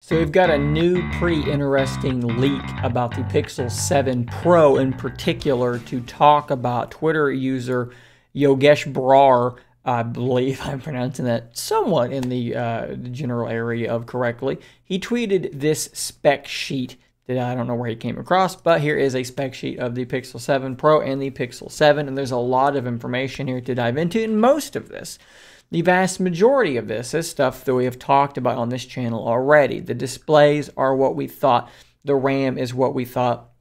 So we've got a new pretty interesting leak about the Pixel 7 Pro in particular to talk about. Twitter user Yogesh Brar, I believe I'm pronouncing that somewhat in the general area of correctly. He tweeted this spec sheet that I don't know where he came across, but here is a spec sheet of the Pixel 7 Pro and the Pixel 7, and there's a lot of information here to dive into, and most of this, the vast majority of this is stuff that we have talked about on this channel already. The displays are what we thought. The RAM is what we thought.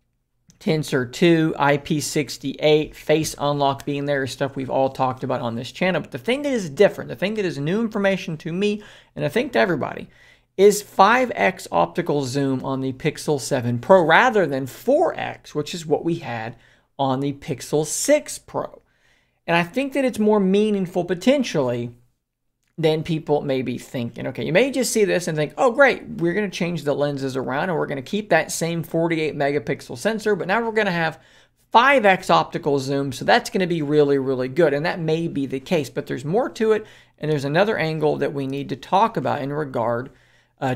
Tensor 2, IP68, Face Unlock being there is stuff we've all talked about on this channel. But the thing that is different, the thing that is new information to me, and I think to everybody, is 5x optical zoom on the Pixel 7 Pro rather than 4x, which is what we had on the Pixel 6 Pro. And I think that it's more meaningful potentially than people may be thinking. Okay, you may just see this and think, oh great, we're going to change the lenses around and we're going to keep that same 48 megapixel sensor, but now we're going to have 5x optical zoom, so that's going to be really, really good. And that may be the case, but there's more to it, and there's another angle that we need to talk about in regard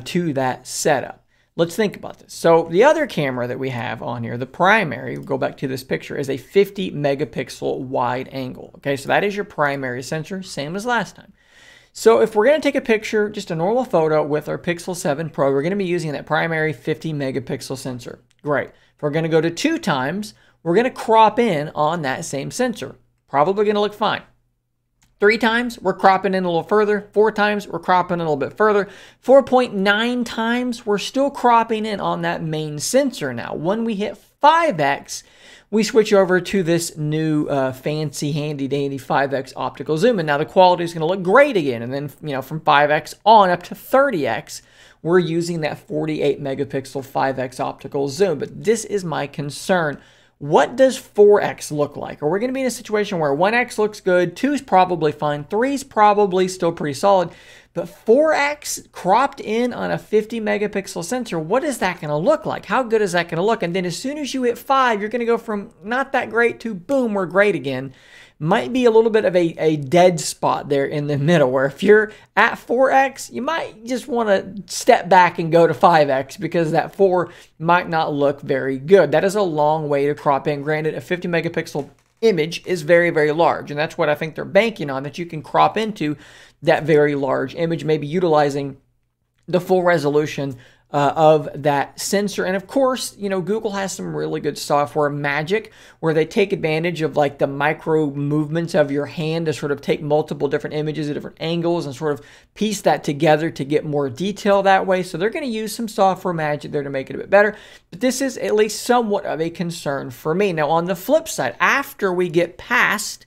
to that setup. Let's think about this. So the other camera that we have on here, the primary, go back to this picture, is a 50 megapixel wide angle. Okay, so that is your primary sensor, same as last time. So if we're going to take a picture, just a normal photo with our Pixel 7 Pro, we're going to be using that primary 50 megapixel sensor. Great. If we're going to go to 2 times, we're going to crop in on that same sensor. Probably going to look fine. 3 times, we're cropping in a little further. 4 times, we're cropping in a little bit further. 4.9 times, we're still cropping in on that main sensor now. When we hit 5x, we switch over to this new fancy handy-dandy 5x optical zoom. And now the quality is going to look great again. And then, from 5x on up to 30x, we're using that 48 megapixel 5x optical zoom. But this is my concern. What does 4x look like? Are we going to be in a situation where 1x looks good, 2 is probably fine, 3 is probably still pretty solid, but 4x cropped in on a 50 megapixel sensor, what is that going to look like? How good is that going to look? And then as soon as you hit 5, you're going to go from not that great to boom, we're great again. Might be a little bit of a dead spot there in the middle, where if you're at 4x, you might just want to step back and go to 5x because that 4 might not look very good. That is a long way to crop in. Granted, a 50 megapixel image is very, very large, and that's what I think they're banking on, that you can crop into that very large image, maybe utilizing the full resolution of that sensor. And of course, Google has some really good software, Magic, where they take advantage of like the micro movements of your hand to sort of take multiple different images at different angles and sort of piece that together to get more detail that way. So they're going to use some software magic there to make it a bit better. But this is at least somewhat of a concern for me. Now, on the flip side, after we get past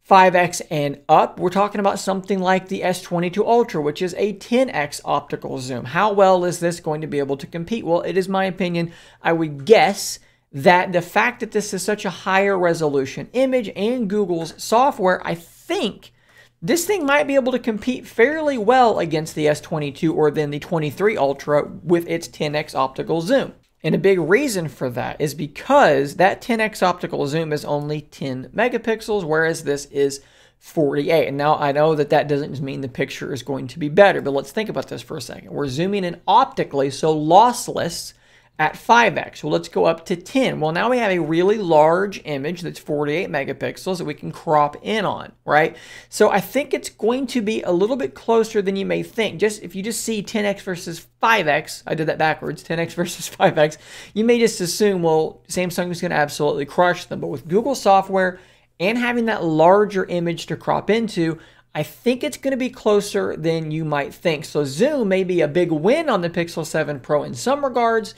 5x and up, we're talking about something like the S22 Ultra, which is a 10x optical zoom. How well is this going to be able to compete? Well, it is my opinion, I would guess that the fact that this is such a higher resolution image and Google's software, I think this thing might be able to compete fairly well against the S22 or then the 23 Ultra with its 10x optical zoom. And a big reason for that is because that 10x optical zoom is only 10 megapixels, whereas this is 48. And now I know that that doesn't mean the picture is going to be better, but let's think about this for a second. We're zooming in optically, so lossless at 5x. Well, let's go up to 10. Well, now we have a really large image that's 48 megapixels that we can crop in on, right? So I think it's going to be a little bit closer than you may think. If you just see 10x versus 5x, I did that backwards, 10x versus 5x, you may just assume, well, Samsung is going to absolutely crush them. But with Google software and having that larger image to crop into, I think it's going to be closer than you might think. So zoom may be a big win on the Pixel 7 Pro in some regards,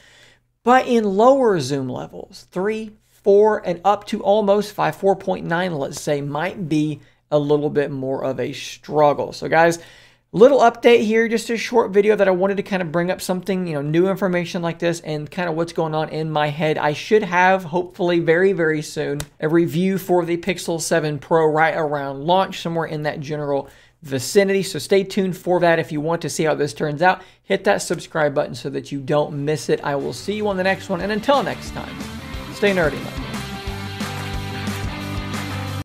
but in lower zoom levels, 3, 4, and up to almost 5, 4.9, let's say, might be a little bit more of a struggle. So guys, little update here, just a short video that I wanted to kind of bring up something, new information like this and kind of what's going on in my head. I should have, hopefully very, very soon, a review for the Pixel 7 Pro right around launch, somewhere in that general vicinity. So stay tuned for that. If you want to see how this turns out, hit that subscribe button so that you don't miss it. I will see you on the next one. And until next time, stay nerdy.